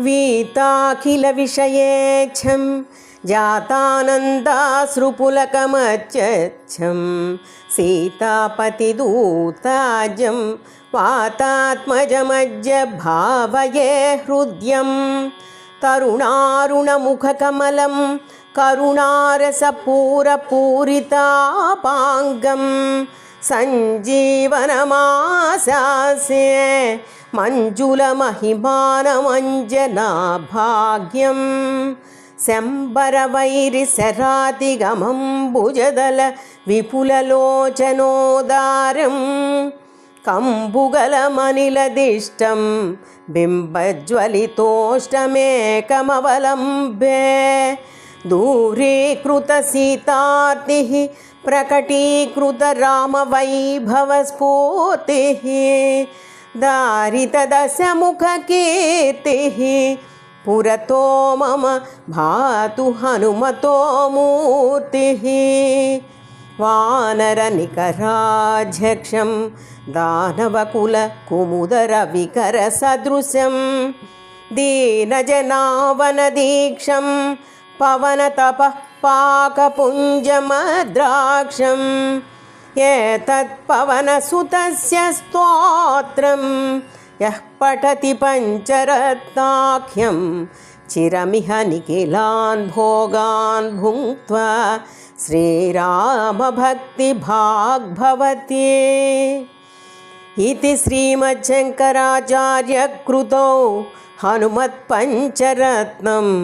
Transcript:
वीताखिलविषयेच्छं जातानन्दाश्रुपुलकमच्चच्छं सीतापतिदूताजं वातात्मजमज्ज भावये हृद्यं तरुणारुणमुखकमलं करुणारसपूरपूरितापाङ्गं सञ्जीवनमाशास्ये मञ्जुलमहिमानमञ्जनाभाग्यं शम्बरवैरिसरातिगमम्बुजदल विपुललोचनोदारं कम्बुगलमनिलदिष्टं बिम्बज्वलितोष्टमेकमवलम्बे दूरीकृतसीतार्तिः प्रकटीकृतरामवैभवस्फूर्तिः दारितदशमुखकीर्तिः पुरतो मम भातु हनुमतो मूर्तिः वानरनिकराध्यक्षं दानवकुलकुमुदरविकरसदृशं दीनजनावनदीक्षं पवनतपः पाकपुञ्जमद्राक्षं एतत्पवनसुतस्य स्तोत्रं यः पठति पञ्चरत्नाख्यं चिरमिह निखिलान् भोगान् भुङ्क्त्वा श्रीरामभक्तिभाग् भवति इति श्रीमच्छङ्कराचार्यकृतौ हनुमत्पञ्चरत्नम्।